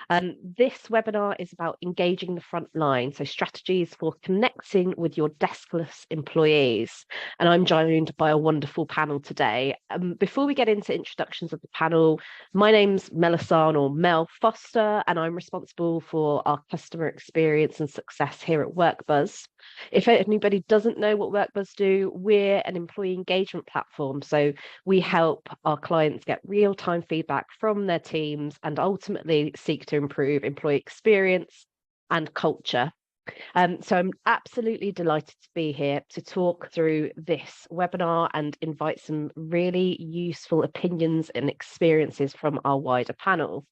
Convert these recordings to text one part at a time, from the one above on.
This webinar is about engaging the front line, so strategies for connecting with your deskless employees. And I'm joined by a wonderful panel today. Before we get into introductions of the panel, my name's Melissan or Mel Foster, and I'm responsible for our customer experience and success here at WorkBuzz. If anybody doesn't know what WorkBuzz do, we're an employee engagement platform. So we help our clients get real-time feedback from their teams and ultimately seek to improve employee experience and culture. So I'm absolutely delighted to be here to talk through this webinar and invite some really useful opinions and experiences from our wider panel.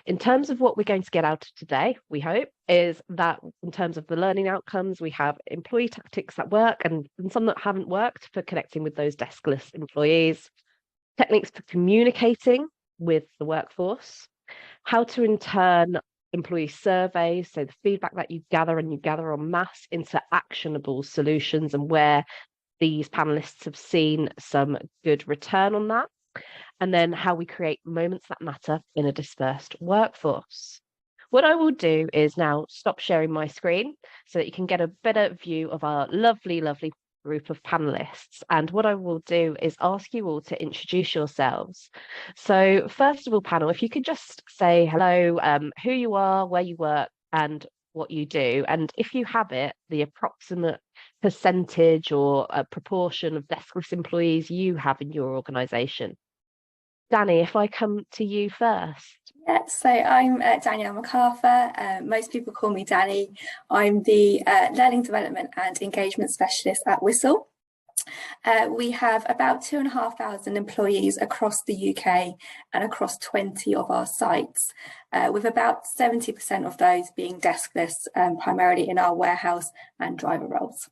In terms of what we're going to get out of today, we hope, is that in terms of the learning outcomes, we have employee tactics that work and some that haven't worked for connecting with those deskless employees, techniques for communicating with the workforce, how to in turn employee surveys, so the feedback that you gather en masse into actionable solutions, and where these panelists have seen some good return on that, and then how we create moments that matter in a dispersed workforce. What I will do is now stop sharing my screen so that you can get a better view of our lovely group of panelists. And what I will do is ask you all to introduce yourselves. So first of all, panel, if you could just say hello, who you are, where you work, and what you do. And if you have it, the approximate percentage or a proportion of deskless employees you have in your organisation. Danny, if I come to you first. Yeah, so I'm Danielle MacArthur. Most people call me Danny. I'm the Learning Development and Engagement Specialist at Whistl. We have about 2,500 employees across the UK and across 20 of our sites, with about 70% of those being deskless, primarily in our warehouse and driver roles.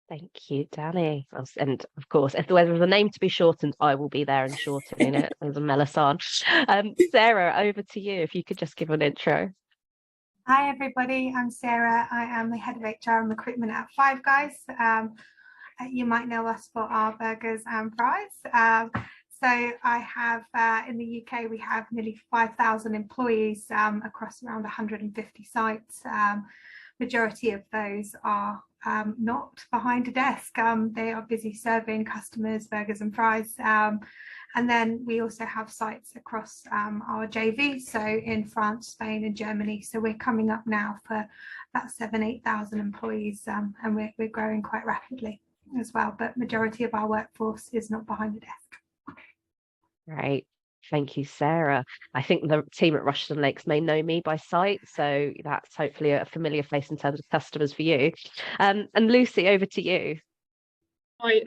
Thank you, Danny. And of course, if there's a name to be shortened, I will be there and shortening it as a Melissan. Sarah, over to you, if you could just give an intro. Hi, everybody. I'm Sarah. I am the head of HR and recruitment at Five Guys. You might know us for our burgers and fries. So I have, in the UK, we have nearly 5,000 employees across around 150 sites. Majority of those are not behind a desk. They are busy serving customers burgers and fries. And then we also have sites across our JV, so in France, Spain and Germany. So we're coming up now for about 8,000 employees, and we're growing quite rapidly as well. But majority of our workforce is not behind the desk. Right. Thank you, Sarah. I think the team at Rushden Lakes may know me by sight, so that's hopefully a familiar face in terms of customers for you. And Lucy, over to you. Hi,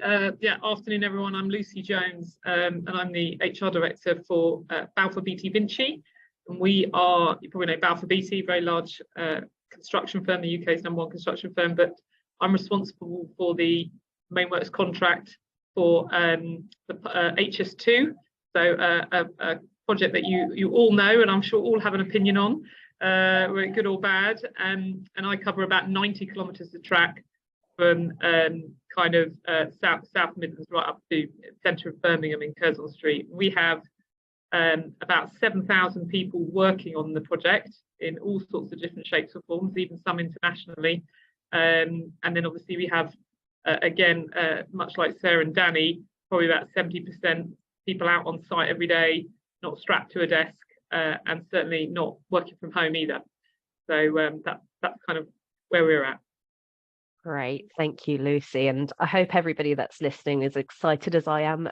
afternoon everyone. I'm Lucy Jones, and I'm the HR director for Balfour, Beatty, VINCI. And we are, you probably know Balfour Beatty, very large construction firm, the UK's #1 construction firm, but I'm responsible for the main works contract for the HS2. So a project that you all know, and I'm sure all have an opinion on, whether good or bad. And I cover about 90 kilometres of track from kind of South Midlands right up to the centre of Birmingham in Curzon Street. We have about 7,000 people working on the project in all sorts of different shapes or forms, even some internationally. And then obviously we have, again, much like Sarah and Danny, probably about 70% people out on site every day, not strapped to a desk, and certainly not working from home either. So that's kind of where we're at. Great, thank you, Lucy. And I hope everybody that's listening is excited as I am.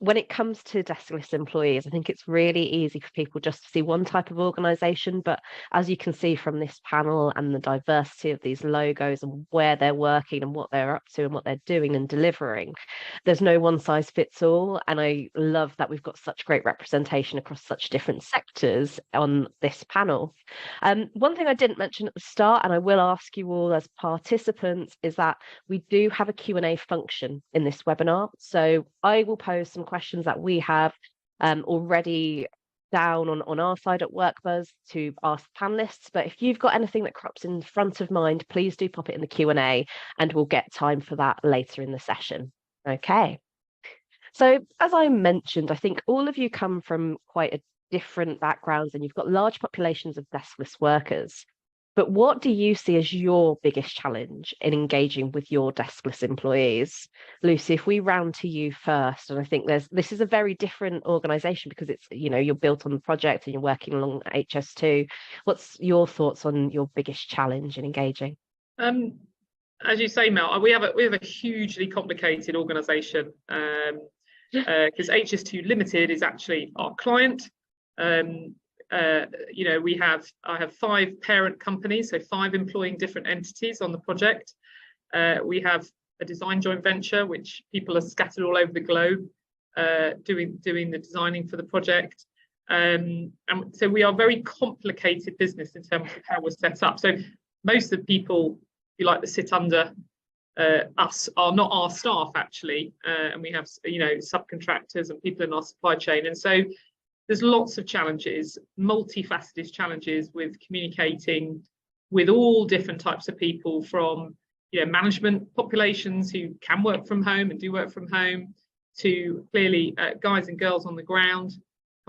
When it comes to deskless employees, I think it's really easy for people just to see one type of organisation. But as you can see from this panel and the diversity of these logos and where they're working and what they're up to and what they're doing and delivering, there's no one size fits all. And I love that we've got such great representation across such different sectors on this panel. One thing I didn't mention at the start, and I will ask you all as participants, is that we do have a Q&A function in this webinar. So I will pose some questions that we have already down on our side at WorkBuzz to ask panelists, but if you've got anything that crops in front of mind, please do pop it in the Q&A and we'll get time for that later in the session. Okay, so as I mentioned, I think all of you come from quite a different backgrounds and you've got large populations of deskless workers. But what do you see as your biggest challenge in engaging with your deskless employees? Lucy, if we round to you first, and I think this is a very different organisation because it's, you're built on the project and you're working along HS2. What's your thoughts on your biggest challenge in engaging? As you say, Mel, we have a hugely complicated organisation because HS2 Limited is actually our client. I have 5 parent companies, so 5 employing different entities on the project. We have a design joint venture, which people are scattered all over the globe doing the designing for the project. And so we are a very complicated business in terms of how we're set up. So most of the people, if you like, that sit under us are not our staff actually, and we have subcontractors and people in our supply chain, and so there's lots of challenges, multifaceted challenges with communicating with all different types of people, from management populations who can work from home and do work from home, to clearly guys and girls on the ground.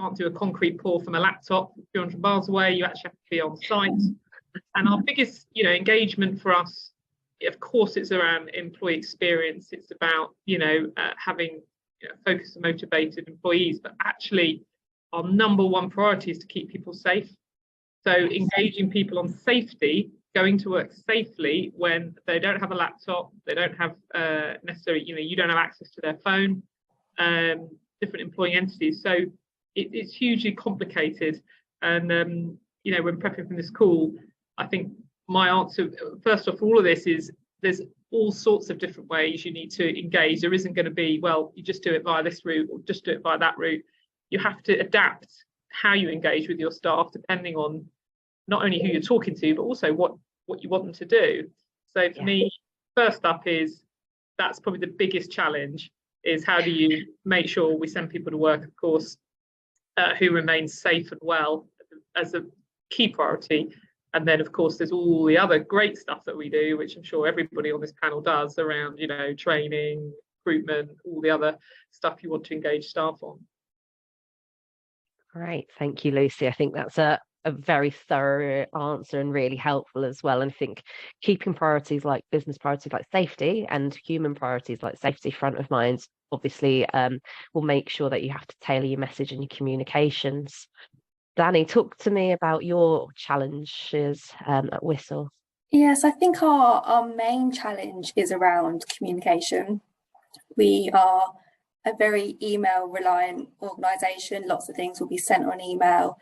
Can't do a concrete pour from a laptop 200 miles away. You actually have to be on site. And our biggest engagement for us, of course, it's around employee experience. It's about having focused and motivated employees, but actually our number one priority is to keep people safe. So engaging people on safety, going to work safely when they don't have a laptop, they don't have necessarily, you don't have access to their phone, different employing entities. So it's hugely complicated. And, when prepping for this call, I think my answer, first off, all of this is there's all sorts of different ways you need to engage. There isn't going to be, well, you just do it via this route or just do it via that route. You have to adapt how you engage with your staff depending on not only who you're talking to, but also what you want them to do. So for me, first up is, that's probably the biggest challenge, is how do you make sure we send people to work, of course, who remain safe and well as a key priority. And then, of course, there's all the other great stuff that we do, which I'm sure everybody on this panel does around, training, recruitment, all the other stuff you want to engage staff on. Great, thank you, Lucy. I think that's a very thorough answer and really helpful as well. And I think keeping priorities like business priorities like safety and human priorities like safety front of mind obviously will make sure that you have to tailor your message and your communications. Danny, talk to me about your challenges at Whistl. Yes, I think our main challenge is around communication. We are a very email reliant organisation. Lots of things will be sent on email,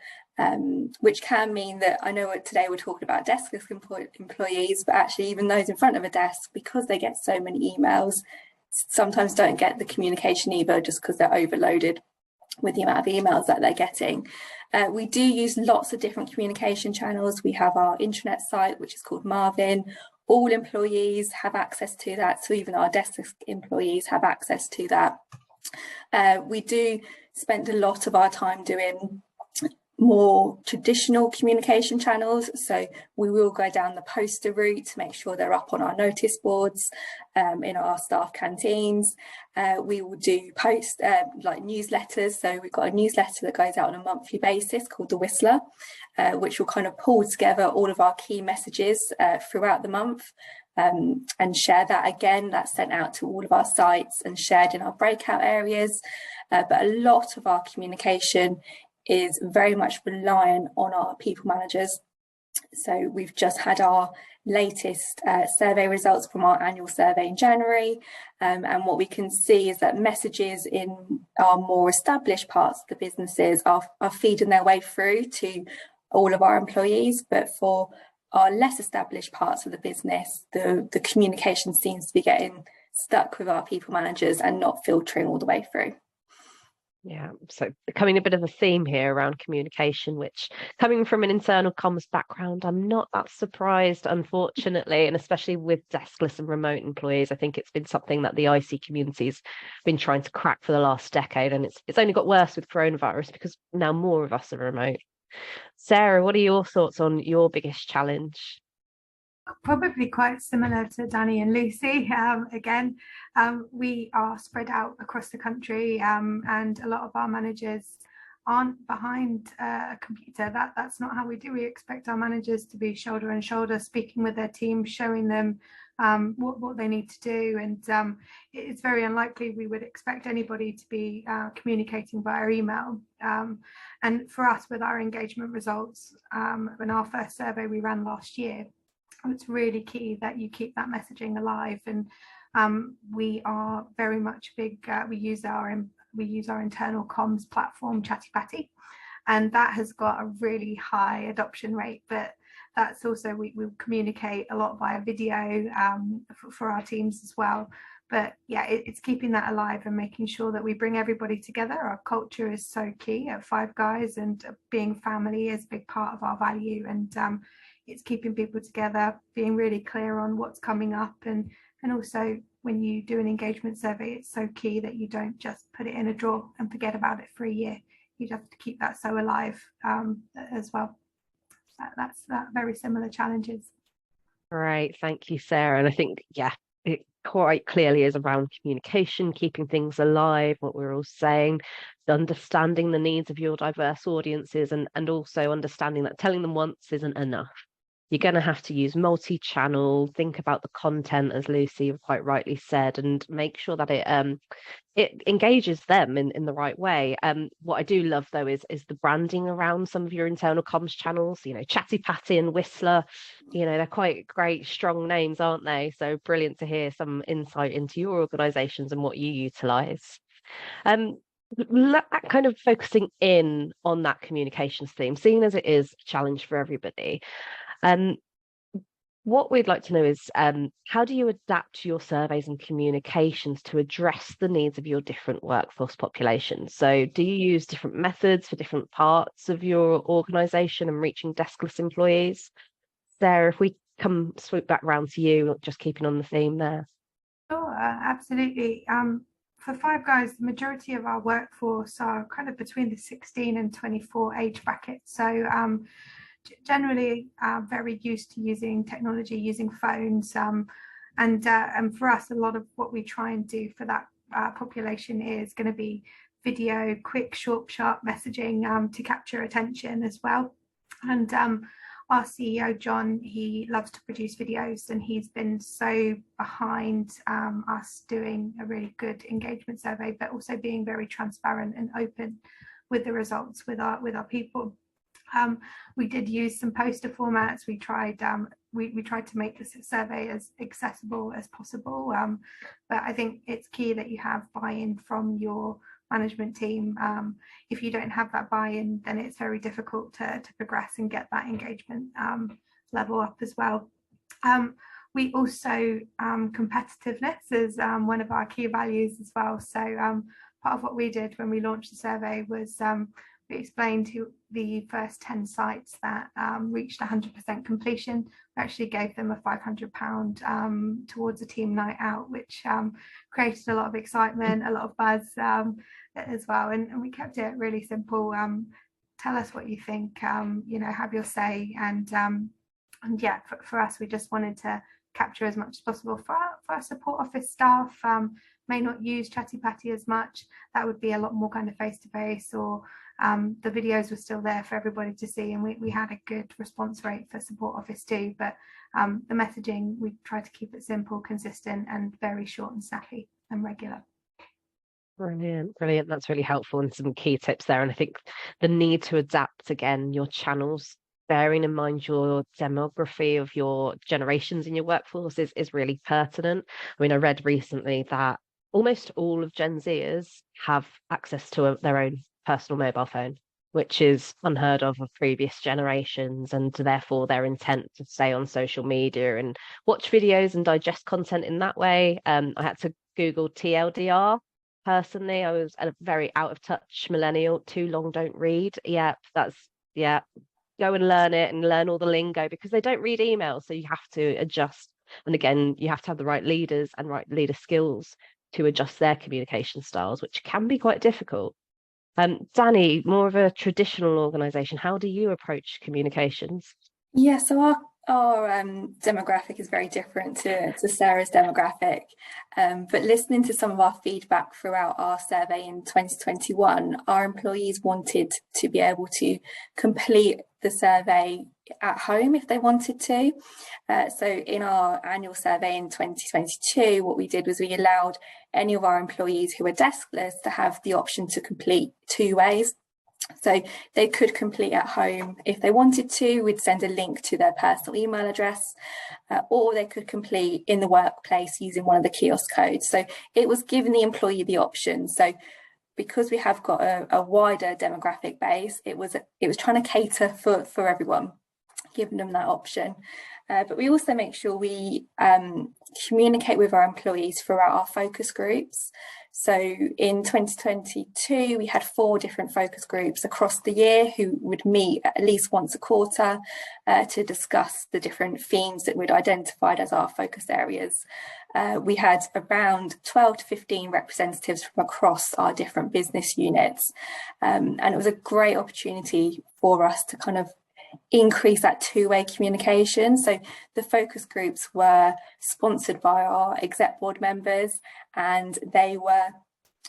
which can mean that, I know today we're talking about deskless employees, but actually even those in front of a desk, because they get so many emails, sometimes don't get the communication either, just because they're overloaded with the amount of emails that they're getting. We do use lots of different communication channels. We have our intranet site, which is called Marvin. All employees have access to that, so even our deskless employees have access to that. We do spend a lot of our time doing more traditional communication channels, so we will go down the poster route to make sure they're up on our notice boards, in our staff canteens. We will do like newsletters, so we've got a newsletter that goes out on a monthly basis called the Whistler, which will kind of pull together all of our key messages throughout the month, and share that again. That's sent out to all of our sites and shared in our breakout areas, but a lot of our communication is very much reliant on our people managers. So we've just had our latest survey results from our annual survey in January, and what we can see is that messages in our more established parts of the businesses are feeding their way through to all of our employees, but for our less established parts of the business, the communication seems to be getting stuck with our people managers and not filtering all the way through. Yeah, so becoming a bit of a theme here around communication, which, coming from an internal comms background, I'm not that surprised, unfortunately, and especially with deskless and remote employees. I think it's been something that the IC community's been trying to crack for the last decade, and it's only got worse with coronavirus because now more of us are remote. Sarah, what are your thoughts on your biggest challenge? Probably quite similar to Danny and Lucy. Again, we are spread out across the country, and a lot of our managers aren't behind a computer. That's not how we do. We expect our managers to be shoulder and shoulder, speaking with their team, showing them what they need to do. And it's very unlikely we would expect anybody to be communicating via email. And for us, with our engagement results, in our first survey we ran last year, it's really key that you keep that messaging alive. And we are very much big. We use our internal comms platform, Chatty, and that has got a really high adoption rate. But that's also, we communicate a lot via video for our teams as well. But yeah, it's keeping that alive and making sure that we bring everybody together. Our culture is so key at Five Guys, and being family is a big part of our value. And it's keeping people together, being really clear on what's coming up, and also when you do an engagement survey, it's so key that you don't just put it in a drawer and forget about it for a year. You'd have to keep that so alive as well. That's very similar challenges. Right, thank you, Sarah. And I think, yeah, it quite clearly is around communication, keeping things alive, what we're all saying, understanding the needs of your diverse audiences, and also understanding that telling them once isn't enough. You're going to have to use multi-channel, think about the content, as Lucy quite rightly said, and make sure that it engages them in the right way. What I do love, though, is the branding around some of your internal comms channels. You know, Chatty and Whistler, you know, they're quite great, strong names, aren't they? So brilliant to hear some insight into your organisations and what you utilise. Kind of focusing in on that communications theme, seeing as it is a challenge for everybody. What we'd like to know is how do you adapt your surveys and communications to address the needs of your different workforce populations? So do you use different methods for different parts of your organisation and reaching deskless employees? Sarah, if we swoop back round to you, just keeping on the theme there. Sure, absolutely. For Five Guys, the majority of our workforce are kind of between the 16 and 24 age bracket. So generally very used to using technology, using phones, and for us, a lot of what we try and do for that population is going to be video, quick, short, sharp messaging to capture attention as well. And our CEO, John, he loves to produce videos, and he's been so behind us doing a really good engagement survey, but also being very transparent and open with the results with our people. We did use some poster formats. We tried to make this survey as accessible as possible, but I think it's key that you have buy-in from your management team. If you don't have that buy-in, then it's very difficult to progress and get that engagement level up as well. We also, competitiveness is one of our key values as well. So part of what we did when we launched the survey was we explained to the first 10 sites that reached 100% completion. We actually gave them a £500 towards a team night out, which created a lot of excitement, a lot of buzz as well. And we kept it really simple. Tell us what you think, you know, have your say. And yeah, for us, we just wanted to capture as much as possible. For our support office staff, may not use Chatty as much. That would be a lot more kind of face-to-face, or the videos were still there for everybody to see, and we had a good response rate for support office too. But the messaging, we tried to keep it simple, consistent, and very short and snappy and regular. Brilliant. That's really helpful, and some key tips there. And I think the need to adapt, again, your channels, bearing in mind your demography of your generations in your workforce is really pertinent. I mean, I read recently that almost all of Gen Zers have access to their own personal mobile phone, which is unheard of previous generations, and therefore their intent to stay on social media and watch videos and digest content in that way. I had to Google TLDR. Personally, I was a very out of touch millennial. Too long, don't read. Go and learn it and learn all the lingo, because they don't read emails, so you have to adjust. And again, you have to have the right leaders and right leader skills to adjust their communication styles, which can be quite difficult. Danny, more of a traditional organisation, how do you approach communications? Yeah, so our Our demographic is very different to Sarah's demographic, but listening to some of our feedback throughout our survey in 2021, our employees wanted to be able to complete the survey at home if they wanted to. So in our annual survey in 2022, what we did was we allowed any of our employees who were deskless to have the option to complete 2 ways. So they could complete at home if they wanted to. We'd send a link to their personal email address, or they could complete in the workplace using one of the kiosk codes. So it was giving the employee the option. So because we have got a wider demographic base, it was trying to cater for everyone, giving them that option. But we also make sure we communicate with our employees throughout our focus groups. So in 2022, we had 4 different focus groups across the year who would meet at least once a quarter to discuss the different themes that we'd identified as our focus areas. We had around 12 to 15 representatives from across our different business units. And it was a great opportunity for us to kind of increase that 2-way communication. So the focus groups were sponsored by our exec board members, and they were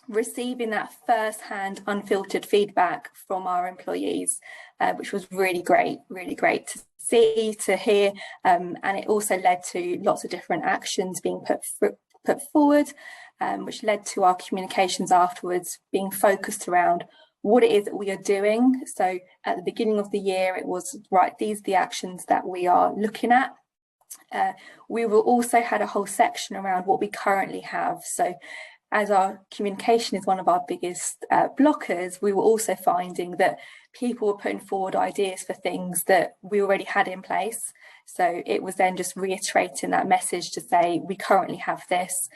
receiving that first-hand unfiltered feedback from our employees, which was really great to see, to hear, and it also led to lots of different actions being put forward, which led to our communications afterwards being focused around what it is that we are doing. So at the beginning of the year, it was, right, these are the actions that we are looking at. We will also had a whole section around what we currently have. So as our communication is one of our biggest blockers, we were also finding that people were putting forward ideas for things that we already had in place. So it was then just reiterating that message to say, we currently have this,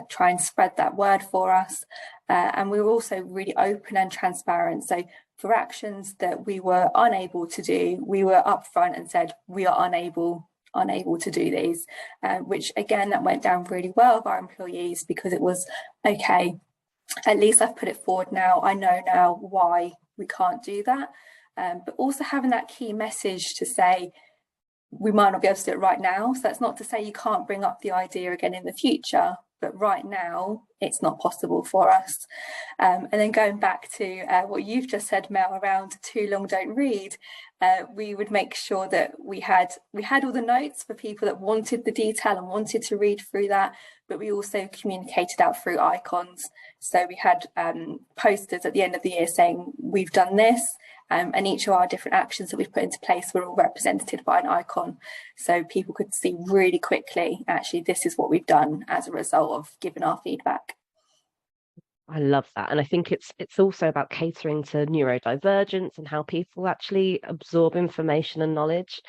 try and spread that word for us. And we were also really open and transparent. So for actions that we were unable to do, we were upfront and said, we are unable to do these, which again, that went down really well with our employees, because it was, okay, at least I've put it forward now, I know now why we can't do that. But also having that key message to say, we might not be able to do it right now. So that's not to say you can't bring up the idea again in the future, but right now it's not possible for us. And then going back to what you've just said, Mel, around too long don't read, we would make sure that we had all the notes for people that wanted the detail and wanted to read through that, but we also communicated out through icons. So we had posters at the end of the year saying, we've done this, and each of our different actions that we've put into place were all represented by an icon. So people could see really quickly, actually, this is what we've done as a result of giving our feedback. I love that. And I think it's also about catering to neurodivergence and how people actually absorb information and knowledge.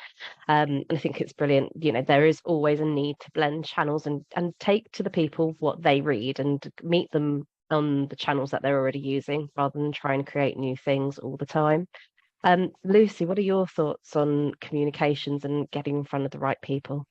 And I think it's brilliant. You know, there is always a need to blend channels and take to the people what they read and meet them on the channels that they're already using, rather than trying to create new things all the time. Lucy, what are your thoughts on communications and getting in front of the right people?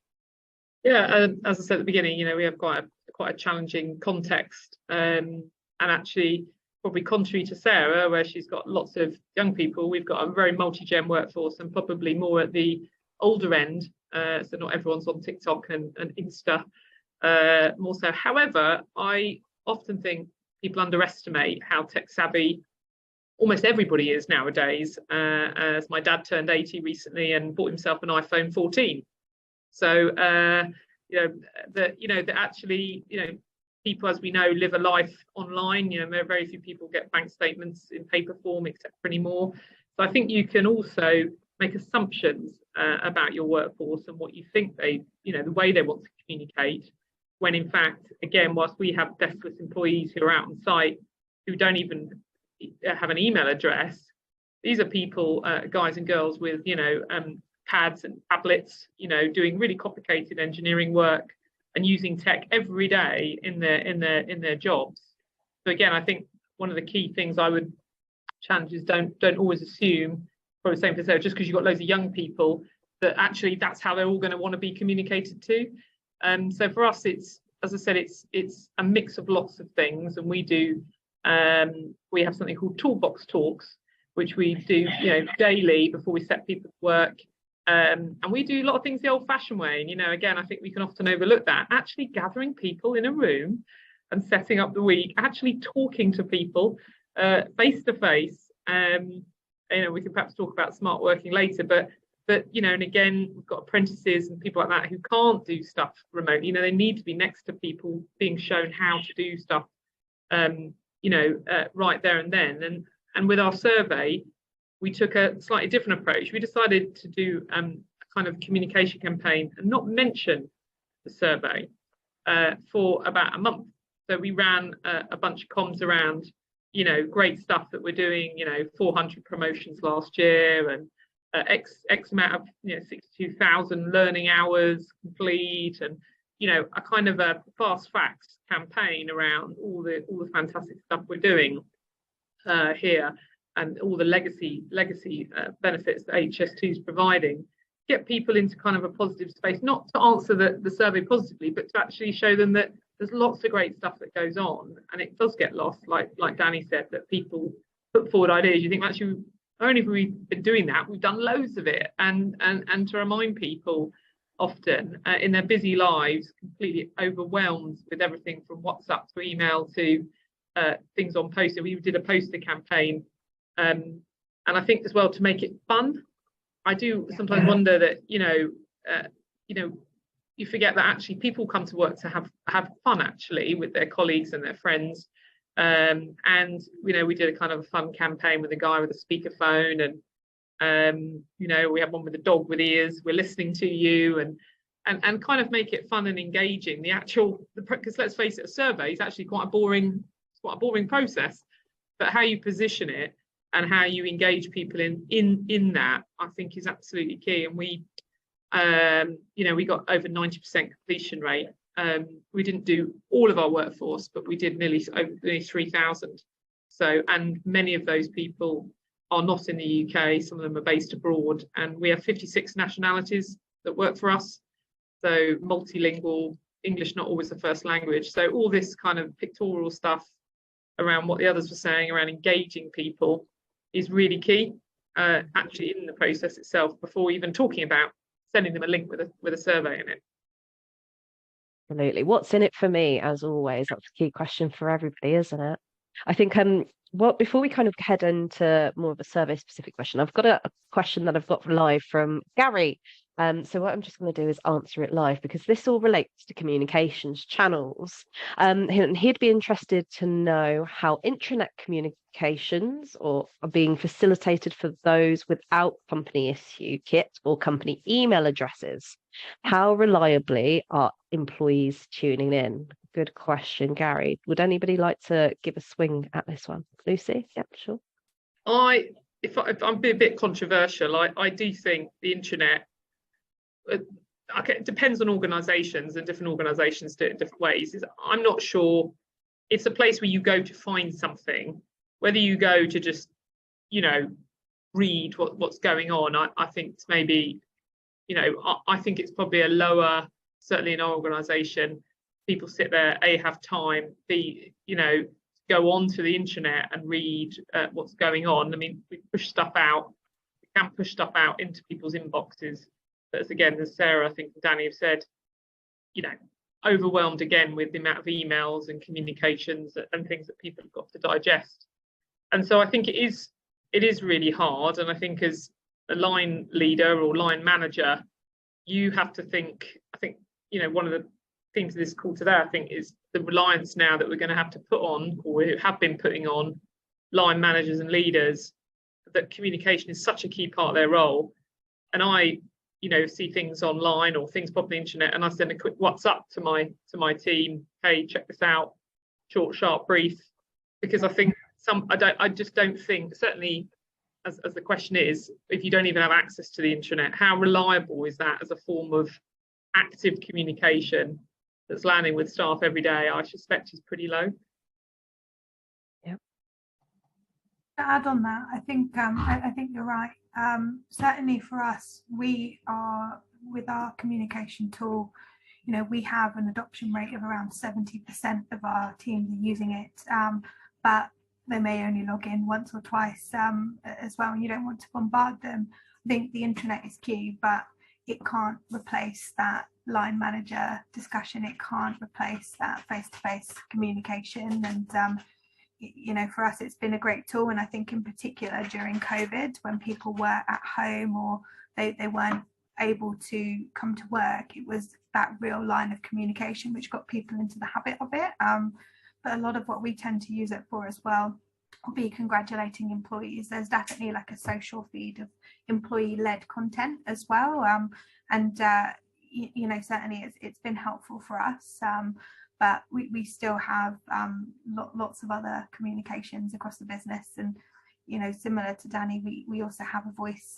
Yeah, as I said at the beginning, you know, we have quite a challenging context, and actually, probably contrary to Sarah, where she's got lots of young people, we've got a very multi-gen workforce, and probably more at the older end. So not everyone's on TikTok and Insta, more so. However, I often think people underestimate how tech savvy almost everybody is nowadays, as my dad turned 80 recently and bought himself an iPhone 14. So that actually, people, as we know, live a life online. Very few people get bank statements in paper form, etc. anymore. So I think you can also make assumptions about your workforce and what you think they, the way they want to communicate, when in fact, again, whilst we have deskless employees who are out on site who don't even have an email address, these are people, guys and girls with, pads and tablets, doing really complicated engineering work and using tech every day in their jobs. So again, I think one of the key things I would challenge is don't always assume, probably the same for Sarah, just because you've got loads of young people, that actually that's how they're all going to want to be communicated to. So for us, it's, as I said, it's a mix of lots of things, and we have something called toolbox talks, which we do daily before we set people to work. And we do a lot of things the old-fashioned way. And, again, I think we can often overlook that. Actually gathering people in a room and setting up the week, actually talking to people face to face. We can perhaps talk about smart working later, but and again, we've got apprentices and people like that who can't do stuff remotely. They need to be next to people being shown how to do stuff, right there and then. And with our survey, we took a slightly different approach. We decided to do a kind of communication campaign and not mention the survey for about a month. So we ran a bunch of comms around, great stuff that we're doing, 400 promotions last year and X amount of, 62,000 learning hours complete, and, a kind of a fast facts campaign around all the fantastic stuff we're doing here, and all the legacy benefits that HS2 is providing. Get people into kind of a positive space, not to answer the survey positively, but to actually show them that there's lots of great stuff that goes on, and it does get lost, like Danny said, that people put forward ideas. You think, actually, not only have we been doing that, we've done loads of it, and to remind people often in their busy lives, completely overwhelmed with everything from WhatsApp to email to things on poster. We did a poster campaign, and I think as well, to make it fun. I do sometimes wonder that you forget that actually people come to work to have fun actually with their colleagues and their friends. And we did a kind of a fun campaign with a guy with a speakerphone, and we have one with a dog with ears. We're listening to you, and kind of make it fun and engaging. Because let's face it, a survey is actually quite a boring process, but how you position it and how you engage people in that, I think, is absolutely key. And we got over 90% completion rate. We didn't do all of our workforce, but we did nearly 3,000. So, and many of those people are not in the UK. Some of them are based abroad, and we have 56 nationalities that work for us. So multilingual, English not always the first language. So all this kind of pictorial stuff around what the others were saying around engaging people is really key, actually, in the process itself, before even talking about sending them a link with a survey in it. Absolutely. What's in it for me, as always? That's a key question for everybody, isn't it? I think before we kind of head into more of a survey specific question, I've got a question that I've got live from Gary. So what I'm just going to do is answer it live, because this all relates to communications channels. He'd be interested to know how intranet communications are being facilitated for those without company issue kit or company email addresses. How reliably are employees tuning in? Good question, Gary. Would anybody like to give a swing at this one? Lucy? Yep, sure. If I'm being a bit controversial, I do think the internet, it depends on organisations, and different organisations do it in different ways. I'm not sure. It's a place where you go to find something, whether you go to just, read what's going on. I think it's maybe, I think it's probably a lower, certainly in our organisation, people sit there, A, have time, B, go onto the internet and read what's going on. I mean, we push stuff out, we can push stuff out into people's inboxes. But as Sarah, I think, and Danny have said, overwhelmed again with the amount of emails and communications and things that people have got to digest. And so I think it is really hard. And I think as a line leader or line manager, you have to think, I think, one of the things of this call today, I think, is the reliance now that we're going to have to put on, or we have been putting on, line managers and leaders, that communication is such a key part of their role. And I see things online or things pop on the internet, and I send a quick WhatsApp to my team, hey, check this out, short, sharp, brief, because I think I just don't think, certainly as the question is, if you don't even have access to the internet, how reliable is that as a form of active communication that's landing with staff every day? I suspect is pretty low. Yeah. To add on that, I think you're right. Certainly for us, we are, with our communication tool, we have an adoption rate of around 70% of our teams are using it, but they may only log in once or twice as well, and you don't want to bombard them. think the intranet is key, but it can't replace that line manager discussion. It can't replace that face-to-face communication. And you know, for us, it's been a great tool. And I think in particular during COVID, when people were at home or they weren't able to come to work, it was that real line of communication which got people into the habit of it. But a lot of what we tend to use it for as well will be congratulating employees. There's definitely like a social feed of employee-led content as well. And you know, certainly it's been helpful for us. But we still have lots of other communications across the business. And, you know, similar to Danny, we also have a voice,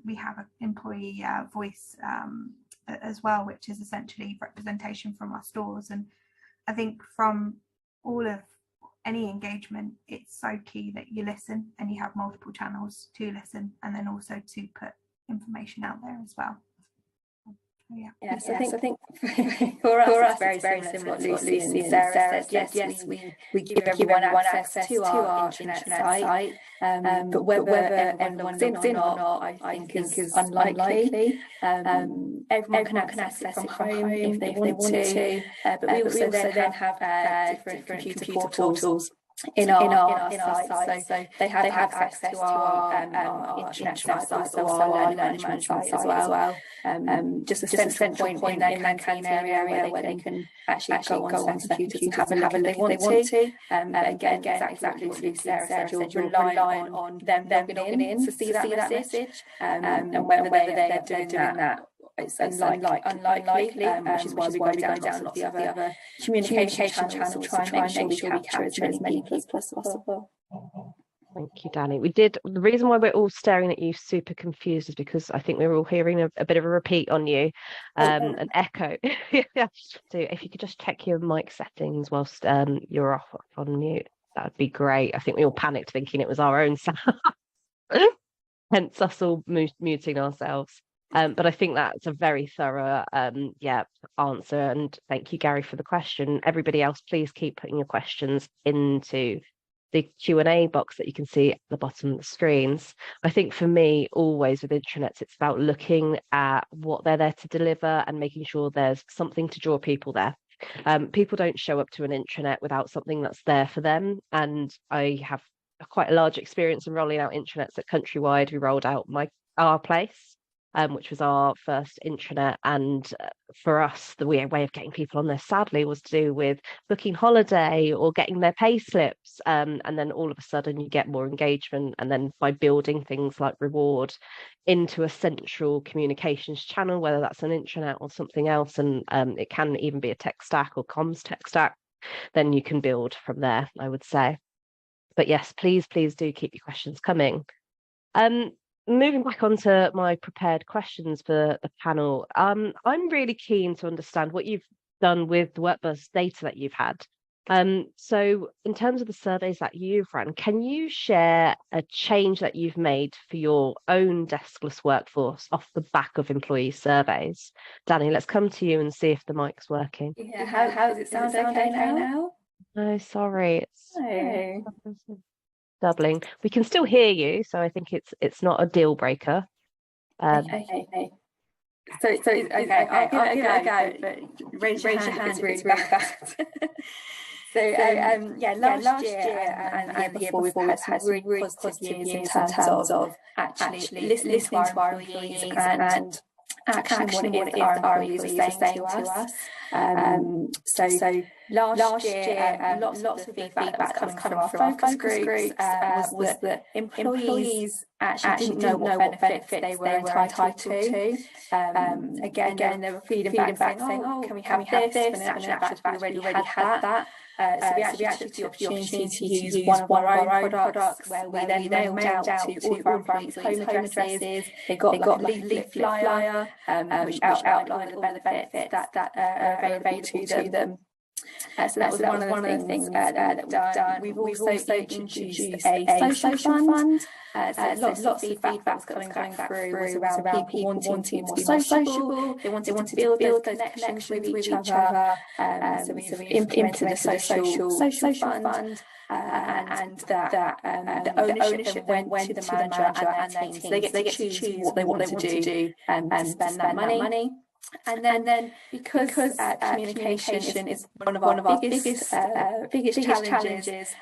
we have an employee voice as well, which is essentially representation from our stores. And I think from all of any engagement, it's so key that you listen and you have multiple channels to listen, and then also to put information out there as well. Yes, I think for us it's very similar to what Lucy and Sarah said. Yes, we give everyone access to our intranet site, but whether everyone logs in or not, I think is unlikely. Everyone can access it from home if they want to, but we also then have different computer portals in our site, so they have access to our intranet site, also our learning management site as well. Just a central point in their canteen area where they can actually go onto their computers and have a look if they want to. Again, exactly what Lucy and Sarah said, you're relying on them logging in to see that message, and whether they're doing that. It's unlikely, which is why we go down lots of the other communication channels to try and make sure we capture as many people as possible. Thank you, Danny. The reason why we're all staring at you super confused is because I think we were all hearing a bit of a repeat on you, an echo. Yeah. So if you could just check your mic settings whilst you're off on mute, that would be great. I think we all panicked thinking it was our own sound, hence us all muting ourselves. But I think that's a very thorough answer, and thank you, Gary, for the question. Everybody else, please keep putting your questions into the Q&A box that you can see at the bottom of the screens. I think for me, always with intranets, it's about looking at what they're there to deliver and making sure there's something to draw people there. People don't show up to an intranet without something that's there for them, and I have quite a large experience in rolling out intranets at Countrywide. We rolled out our place, which was our first intranet, and for us the way of getting people on there sadly was to do with booking holiday or getting their pay slips, and then all of a sudden you get more engagement, and then by building things like reward into a central communications channel, whether that's an intranet or something else, and it can even be a tech stack or comms tech stack, then you can build from there, I would say. But yes, please do keep your questions coming. Moving back onto my prepared questions for the panel, I'm really keen to understand what you've done with the WorkBuzz data that you've had. So in terms of the surveys that you've run, can you share a change that you've made for your own deskless workforce off the back of employee surveys? Danny, let's come to you and see if the mic's working. Yeah, how does it sound okay now? No, sorry, it's doubling. We can still hear you, so I think it's not a deal breaker. Okay. So okay, I'll give it a go, but raise your hand if it's really bad. Last year and the year before, we've had really positive years in terms of actually listening to our employees and actually what it is that our employees are saying to us. So last year, lots of feedback that was coming from our focus groups was that employees actually didn't know what benefits they were entitled to. Again, they were feeding back saying, oh, can we have this? And in actual fact, we already had that. So we actually took the opportunity to use one of our own products where we then mailed out to all of our employees' home addresses. They got like a leaflet flyer which outlined all the benefits that are available to them. So that was one of the things that we've done. We've also introduced a social fund. So lots of feedback coming back through was around people wanting to be more sociable. They wanted to build those connections with each other. So we've implemented a social fund. And that the ownership then went to the manager and their teams. They get to choose what they want to do and spend that money. And then because communication is one of our biggest challenges,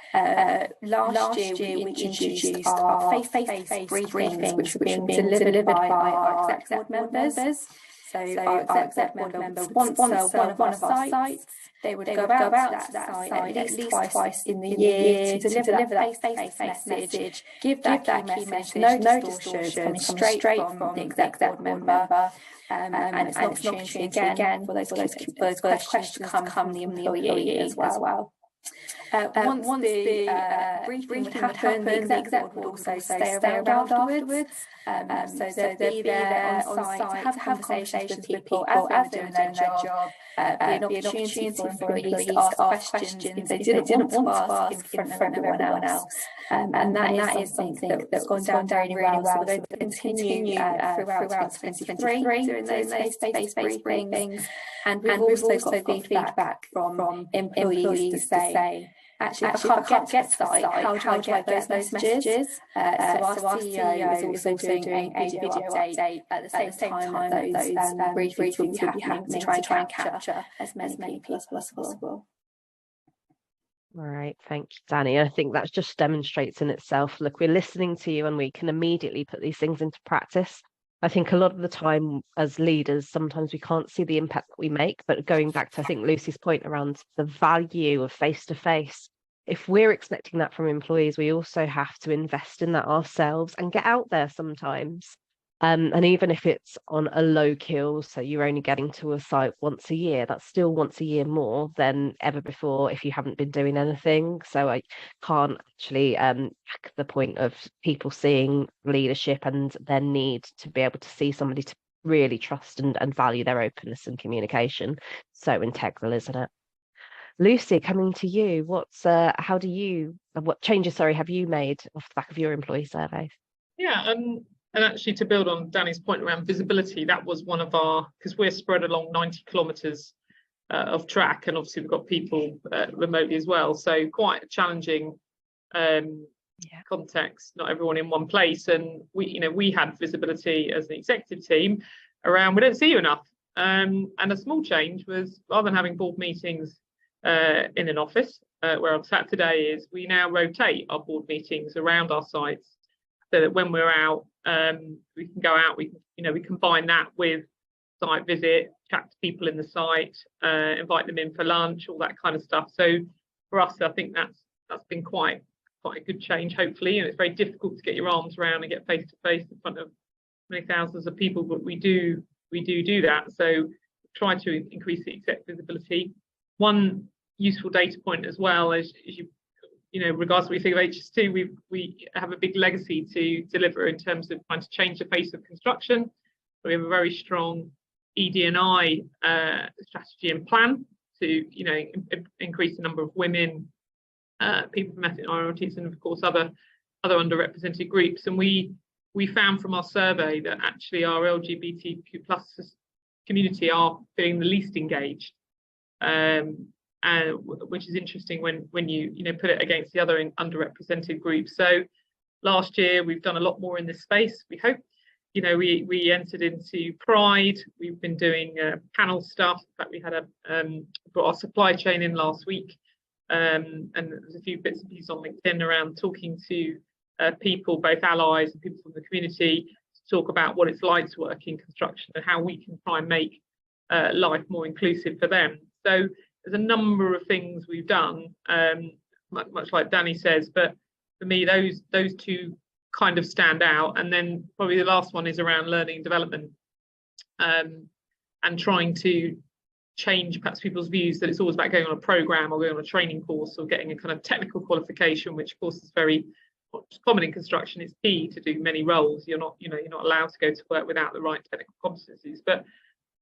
last year we introduced our face-to-face briefings, which were being delivered by our exec board members. So our exec board members once one of our sites, they would go out to that site at least twice in the year to deliver that face-to-face message, give that key message, no distortion, coming straight from the exec board member. And it's an opportunity again for those questions to come from the employee as well. Once the briefing would happen, the exec would also stay around afterwards. So they'd be there on site to have conversations with people as they were doing their job. Be an opportunity for employees to ask questions they didn't want to ask in front of everyone else. And that is something that's gone down really well. So we're going to continue throughout 2023 doing those face-to-face briefings. And we've also got feedback from employees to say, actually, if I can't get to the site, how do I get those messages? So our CEO is also doing a video update at the same time that those briefings will be happening to try and capture as many people as possible. Right, thank you, Danny. I think that just demonstrates in itself, look, we're listening to you and we can immediately put these things into practice. I think a lot of the time as leaders, sometimes we can't see the impact that we make, but going back to, I think, Lucy's point around the value of face-to-face, if we're expecting that from employees, we also have to invest in that ourselves and get out there sometimes. And even if it's on a low kill, so you're only getting to a site once a year, that's still once a year more than ever before if you haven't been doing anything. So I can't actually back the point of people seeing leadership and their need to be able to see somebody to really trust and value their openness and communication. So integral, isn't it? Lucy, coming to you, what changes have you made off the back of your employee survey? Yeah, and actually to build on Danny's point around visibility, that was one of our, because we're spread along 90 kilometres of track, and obviously we've got people remotely as well, so quite a challenging context, not everyone in one place. And we had visibility as an executive team around, we don't see you enough. And a small change was, rather than having board meetings in an office where I'm sat today, is we now rotate our board meetings around our sites, so that when we're out, we can go out, we combine that with site visit, chat to people in the site, invite them in for lunch, all that kind of stuff. So for us, I think that's been quite a good change, hopefully. And it's very difficult to get your arms around and get face to face in front of many thousands of people, but we do that. So try to increase the exec visibility. One useful data point as well, as you regardless of what you think of HS2, we have a big legacy to deliver in terms of trying to change the face of construction. So we have a very strong ED&I strategy and plan to increase the number of women, people from ethnic minorities, and of course other underrepresented groups. And we found from our survey that actually our LGBTQ+ community are being the least engaged. Which is interesting when you put it against the other underrepresented groups. So last year we've done a lot more in this space. We hope, we entered into Pride. We've been doing panel stuff. In fact, we had brought our supply chain in last week, and there's a few bits and pieces on LinkedIn around talking to people, both allies and people from the community, to talk about what it's like to work in construction and how we can try and make life more inclusive for them. So there's a number of things we've done, much like Danny says, but for me, those two kind of stand out. And then probably the last one is around learning and development, and trying to change perhaps people's views that it's always about going on a program or going on a training course or getting a kind of technical qualification, which of course is very common in construction. It's key to do many roles. You're not allowed to go to work without the right technical competencies, but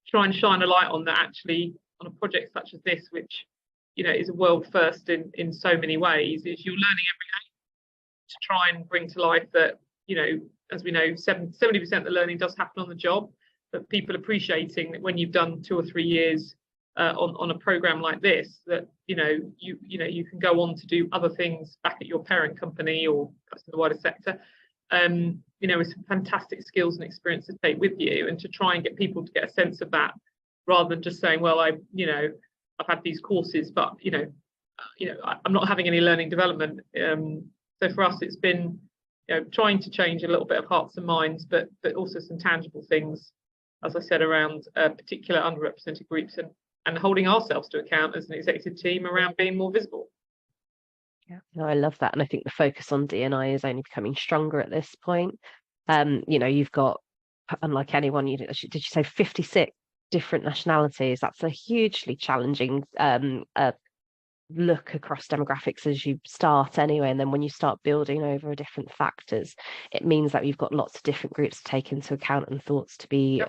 try and shine a light on that actually on a project such as this, which you know, is a world first in so many ways, is you're learning every day to try and bring to life that, you know, as we know, 70% of the learning does happen on the job, but people appreciating that when you've done 2 or 3 years on a program like this, that you know you can go on to do other things back at your parent company or in the wider sector, you know, with some fantastic skills and experience to take with you, and to try and get people to get a sense of that, rather than just saying, well, I've had these courses, but I'm not having any learning development. So for us, it's been, you know, trying to change a little bit of hearts and minds, but also some tangible things, as I said, around particular underrepresented groups, and holding ourselves to account as an executive team around being more visible. Yeah, no, I love that. And I think the focus on D&I is only becoming stronger at this point. You know, you've got, unlike anyone, did you say 56 different nationalities? That's a hugely challenging look across demographics as you start anyway, and then when you start building over different factors, it means that you've got lots of different groups to take into account and thoughts to be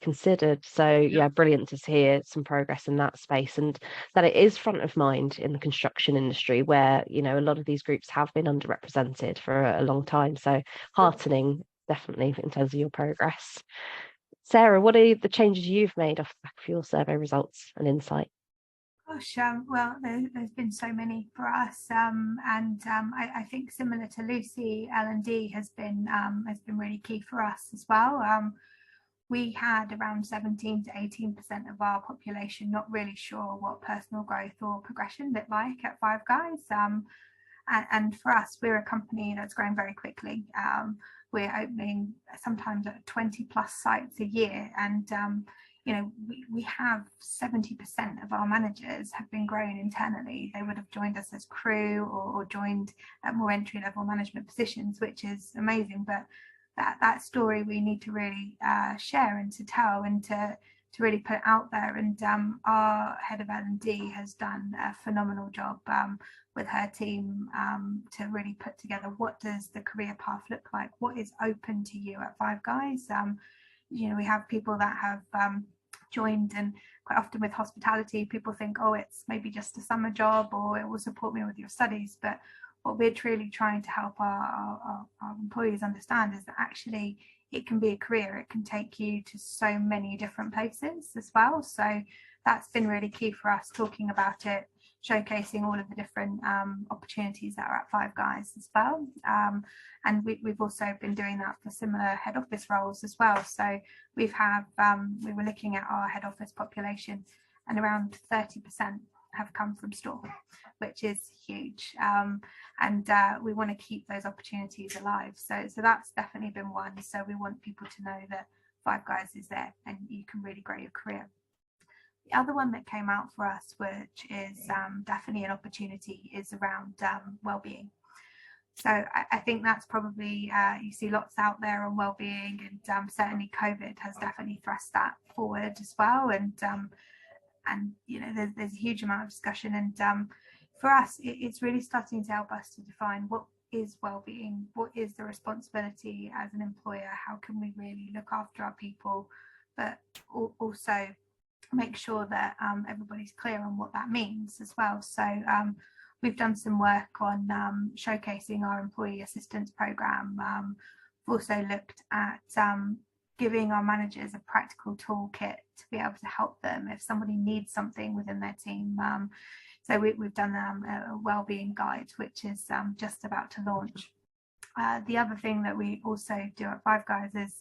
considered. So yeah, brilliant to hear some progress in that space, and that it is front of mind in the construction industry, where, you know, a lot of these groups have been underrepresented for a long time. So heartening, definitely, in terms of your progress. Sarah, what are the changes you've made off the back of your survey results and insight? Gosh, well, there's been so many for us, and I think similar to Lucy, L&D has been really key for us as well. We had around 17 to 18% of our population not really sure what personal growth or progression looked like at Five Guys, and for us, we're a company that's growing very quickly. We're opening sometimes at 20 plus sites a year, and you know, we have 70% of our managers have been grown internally. They would have joined us as crew or joined at more entry-level management positions, which is amazing. But that story we need to really share and to tell, and to really put out there. And our head of L&D has done a phenomenal job with her team to really put together, what does the career path look like? What is open to you at Five Guys? You know, we have people that have joined, and quite often with hospitality, people think, oh, it's maybe just a summer job, or it will support me with your studies. But what we're truly trying to help our employees understand is that actually it can be a career. It can take you to so many different places as well. So that's been really key for us, talking about it, showcasing all of the different opportunities that are at Five Guys as well. And we've also been doing that for similar head office roles as well. So we were looking at our head office population, and around 30% have come from store, which is huge. And we want to keep those opportunities alive. So that's definitely been one. So we want people to know that Five Guys is there and you can really grow your career. The other one that came out for us, which is definitely an opportunity, is around well-being. So I think that's probably, you see lots out there on well-being, and certainly COVID has definitely thrust that forward as well. And you know, there's a huge amount of discussion, and for us, it's really starting to help us to define what is well-being, what is the responsibility as an employer, how can we really look after our people, but also make sure that everybody's clear on what that means as well. So we've done some work on showcasing our employee assistance program. We've also looked at giving our managers a practical toolkit to be able to help them if somebody needs something within their team. So we've done a wellbeing guide, which is just about to launch. The other thing that we also do at Five Guys is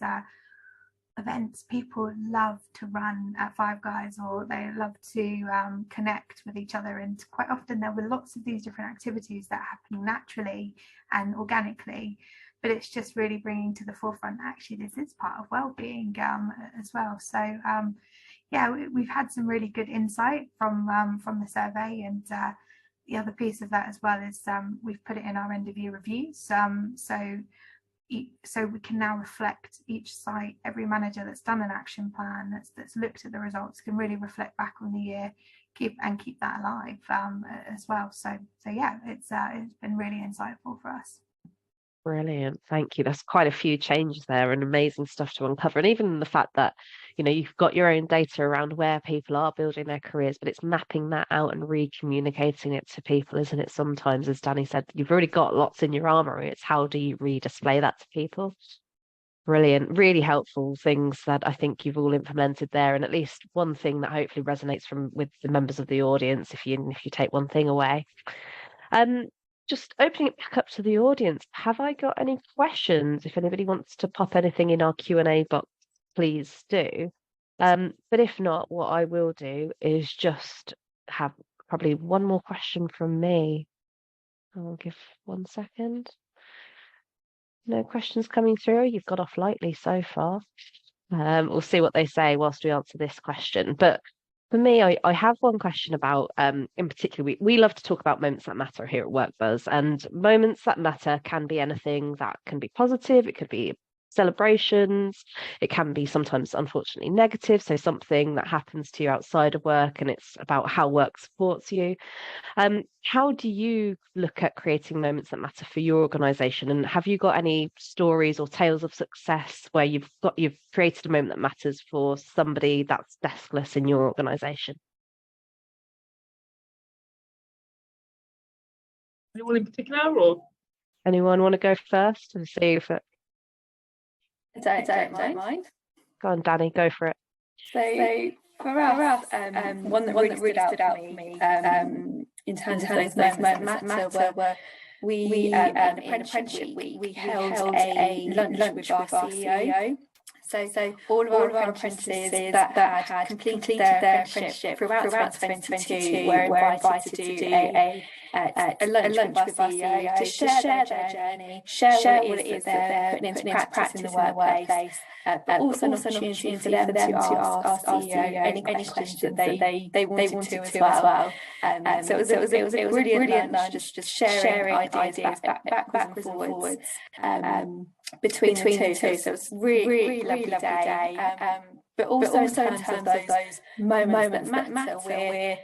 events. People love to run at Five Guys, or they love to connect with each other, and quite often there were lots of these different activities that happen naturally and organically, but it's just really bringing to the forefront, actually this is part of well-being as well. So yeah, we've had some really good insight from the survey, and the other piece of that as well is we've put it in our end of year reviews, so we can now reflect each site. Every manager that's done an action plan, that's looked at the results, can really reflect back on the year, keep that alive as well. So yeah, it's been really insightful for us. Brilliant. Thank you. There's quite a few changes there and amazing stuff to uncover. And even the fact that, you know, you've got your own data around where people are building their careers, but it's mapping that out and re-communicating it to people, isn't it? Sometimes, as Danny said, you've already got lots in your armory. It's how do you re-display that to people? Brilliant. Really helpful things that I think you've all implemented there. And at least one thing that hopefully resonates with the members of the audience if you take one thing away. Just opening it back up to the audience, have I got any questions? If anybody wants to pop anything in our Q&A box, please do. But if not, what I will do is just have probably one more question from me. I'll give 1 second. No questions coming through. You've got off lightly so far. We'll see what they say whilst we answer this question. But for me, I have one question about, in particular, we love to talk about moments that matter here at WorkBuzz, and moments that matter can be anything that can be positive. It could be celebrations. It can be sometimes, unfortunately, negative. So something that happens to you outside of work, and it's about how work supports you. How do you look at creating moments that matter for your organisation? And have you got any stories or tales of success where you've created a moment that matters for somebody that's deskless in your organisation? Anyone in particular, or anyone want to go first and see if it? I don't mind. Go on, Danny, go for it. So for us, one that really stood out for me in terms of those moments that matter were we in apprenticeship week we held a lunch with our CEO. So all of our apprentices that had completed their apprenticeship throughout 2022 were invited to do a lunch with our CEO to share their journey, share what it is that they're putting into practice in the workplace, but also an opportunity for them to ask our CEO any questions that they wanted to as well. So it was a brilliant lunch, just sharing ideas backwards and forwards. Between the two, so it was really lovely day. But also in terms of those moments that matter, we're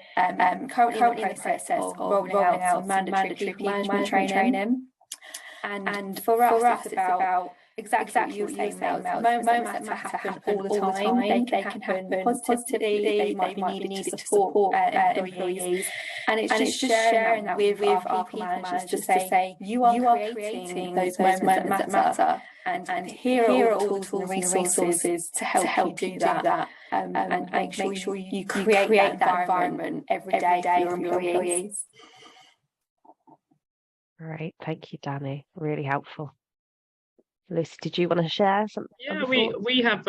currently in the process of rolling out some mandatory people management training. And for us, it's about exactly what you were saying, moments that happen all the time. They can happen positively, they might be needed to support employees. And it's just sharing that with our people managers to say, you are creating those moments that matter. And here are all the tools and resources to help you do that. And make sure you create that environment every day for your employees. Great, thank you, Danny. Really helpful. Lucy, did you want to share something? Yeah, we have,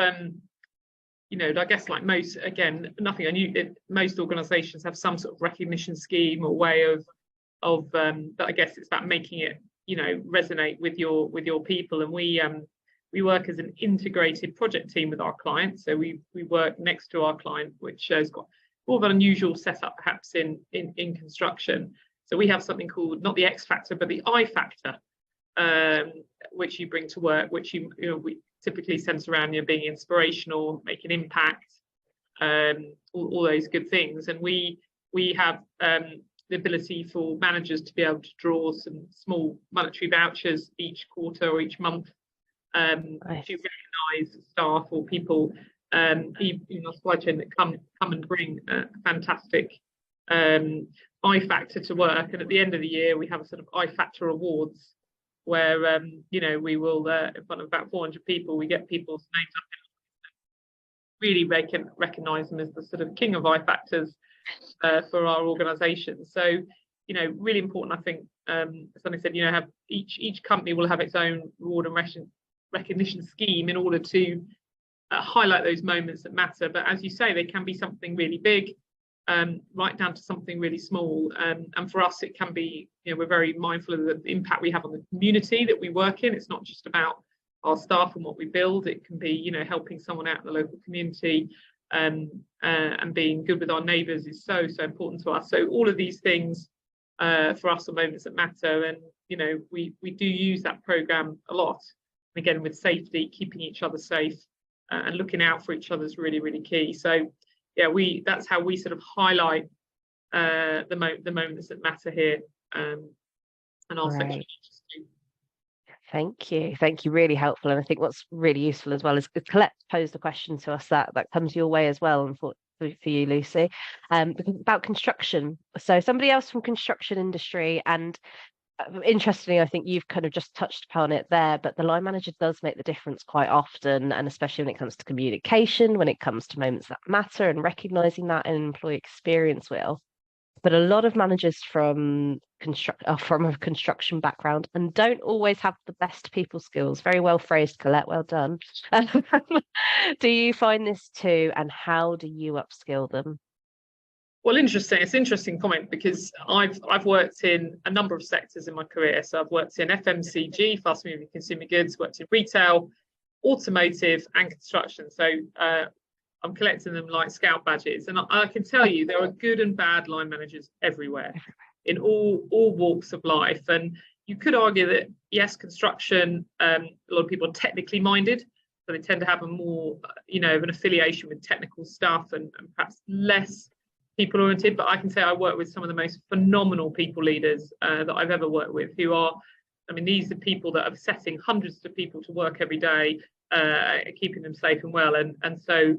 you know, I guess like most, again, nothing unusual. Most organisations have some sort of recognition scheme or way of but I guess it's about making it, you know, resonate with your people. And we work as an integrated project team with our clients. So we work next to our client, which has got more of an unusual setup perhaps in construction. So we have something called not the X factor, but the I factor. Which you bring to work, which we typically centre around being inspirational, making impact, all those good things. And we have the ability for managers to be able to draw some small monetary vouchers each quarter or each month to recognise staff or people in our supply chain that come and bring a fantastic I factor to work. And at the end of the year, we have a sort of I factor awards, where we will in front of about 400 people, we get people's names up and really recognise them as the sort of king of I factors for our organisation. So really important, I think, as Sonny said, have each company will have its own reward and recognition scheme in order to highlight those moments that matter. But as you say, they can be something really big, right down to something really small. And for us, it can be, we're very mindful of the impact we have on the community that we work in. It's not just about our staff and what we build. It can be, helping someone out in the local community, and being good with our neighbours is so important to us. So all of these things for us are moments that matter. And, we do use that programme a lot. And again, with safety, keeping each other safe and looking out for each other is really, really key. So yeah, that's how we sort of highlight the moments that matter here, and our section. Thank you. Thank you. Really helpful. And I think what's really useful as well is Colette posed a question to us that comes your way as well, and for you, Lucy, about construction. So somebody else from construction industry, and interestingly, I think you've kind of just touched upon it there, but the line manager does make the difference quite often, and especially when it comes to communication, when it comes to moments that matter and recognizing that in employee experience will. But a lot of managers from a construction background and don't always have the best people skills. Very well phrased, Colette. Well done. Do you find this too, and how do you upskill them? Well, interesting. It's an interesting comment because I've worked in a number of sectors in my career. So I've worked in FMCG, fast moving consumer goods, worked in retail, automotive, and construction. So I'm collecting them like scout badges, and I can tell you there are good and bad line managers everywhere in all walks of life. And you could argue that yes, construction, a lot of people are technically minded, so they tend to have a more of an affiliation with technical stuff and perhaps less people oriented. But I can say I work with some of the most phenomenal people leaders that I've ever worked with, who are, these are people that are setting hundreds of people to work every day, keeping them safe and well, and so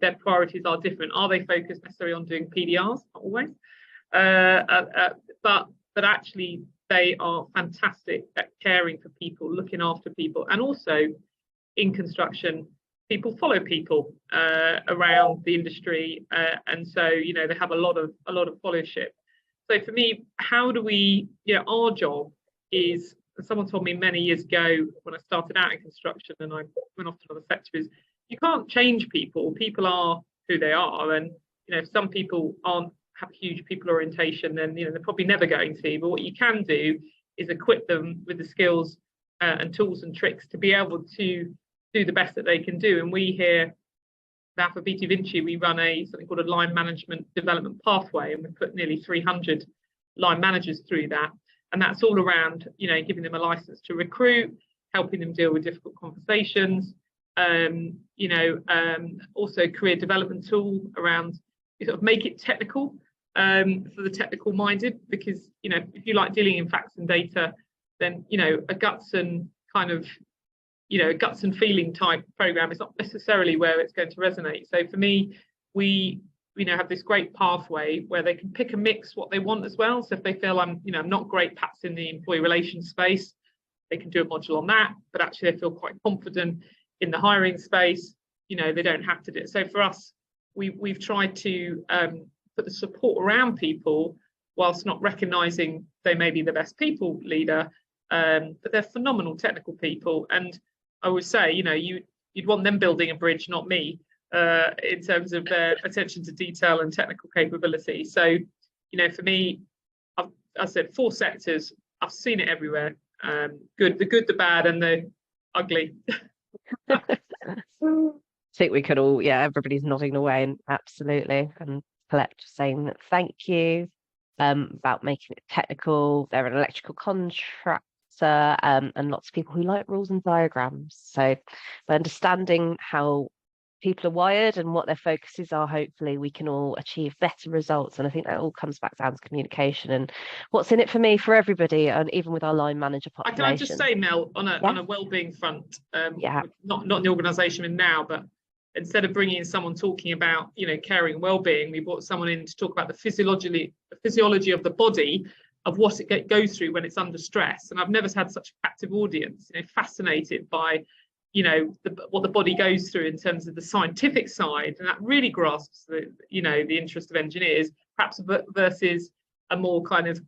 their priorities are different. Are they focused necessarily on doing PDRs? Not always, but actually they are fantastic at caring for people, looking after people, and also in construction, people follow people around the industry, and so they have a lot of followership. So for me, how do we? Our job is. Someone told me many years ago when I started out in construction, and I went off to another sector, is you can't change people. People are who they are, and if some people have a huge people orientation, then they're probably never going to. But what you can do is equip them with the skills and tools and tricks to be able to do the best that they can do. And we here at Beatty VINCI, we run something called a line management development pathway, and we put nearly 300 line managers through that. And that's all around, giving them a license to recruit, helping them deal with difficult conversations, also career development tool around sort of make it technical for the technical minded, because, if you like dealing in facts and data, then, a guts and kind of, guts and feeling type program is not necessarily where it's going to resonate. So for me, we have this great pathway where they can pick and mix what they want as well. So if they feel I'm not great perhaps in the employee relations space, they can do a module on that, but actually they feel quite confident in the hiring space, they don't have to do it. So for us, we've tried to put the support around people whilst not recognizing they may be the best people leader, but they're phenomenal technical people. And I would say, you'd want them building a bridge, not me. In terms of their attention to detail and technical capability. So, for me, I said 4 sectors. I've seen it everywhere. The good, the bad, and the ugly. I think we could all, everybody's nodding away, and absolutely. And Colette saying that thank you about making it technical. They're an electrical contractor, and lots of people who like rules and diagrams. So by understanding how people are wired and what their focuses are, hopefully we can all achieve better results. And I think that all comes back down to communication and what's in it for me, for everybody, and even with our line manager population. Can I just say, Mel, on a wellbeing front, not in the organisation in now, but instead of bringing in someone talking about caring and wellbeing, we brought someone in to talk about the physiology of the body, of what it goes through when it's under stress. And I've never had such a captive audience, fascinated by what the body goes through in terms of the scientific side, and that really grasps the interest of engineers, perhaps versus a more kind of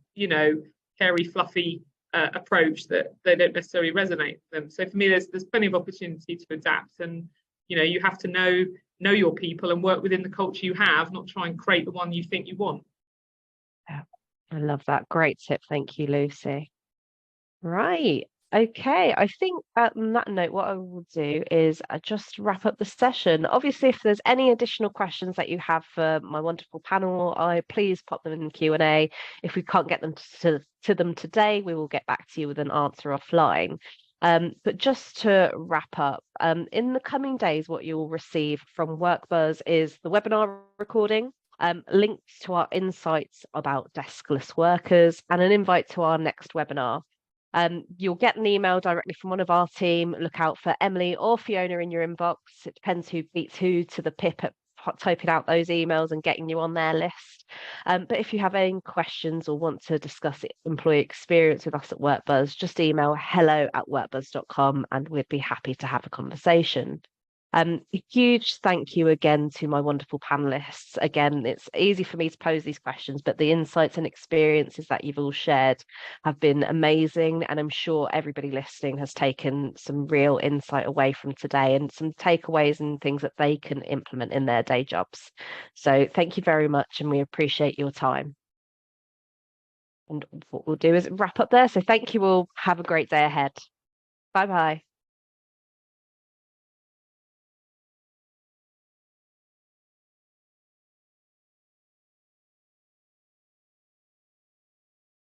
hairy, fluffy approach that they don't necessarily resonate with them. So for me, there's plenty of opportunity to adapt, and you have to know your people and work within the culture you have, not try and create the one you think you want. Yeah, I love that. Great tip. Thank you, Lucy. Right. Okay, I think on that note, what I will do is just wrap up the session. Obviously, if there's any additional questions that you have for my wonderful panel, please pop them in the Q&A. If we can't get them to them today, we will get back to you with an answer offline. But just to wrap up, in the coming days, what you will receive from WorkBuzz is the webinar recording, links to our insights about deskless workers, and an invite to our next webinar. You'll get an email directly from one of our team. Look out for Emily or Fiona in your inbox. It depends who beats who to the pip at typing out those emails and getting you on their list. But if you have any questions or want to discuss employee experience with us at WorkBuzz, just email hello@workbuzz.com and we'd be happy to have a conversation. A huge thank you again to my wonderful panelists. Again, it's easy for me to pose these questions, but the insights and experiences that you've all shared have been amazing. And I'm sure everybody listening has taken some real insight away from today and some takeaways and things that they can implement in their day jobs. So thank you very much, and we appreciate your time. And what we'll do is wrap up there. So thank you all. Have a great day ahead. Bye-bye.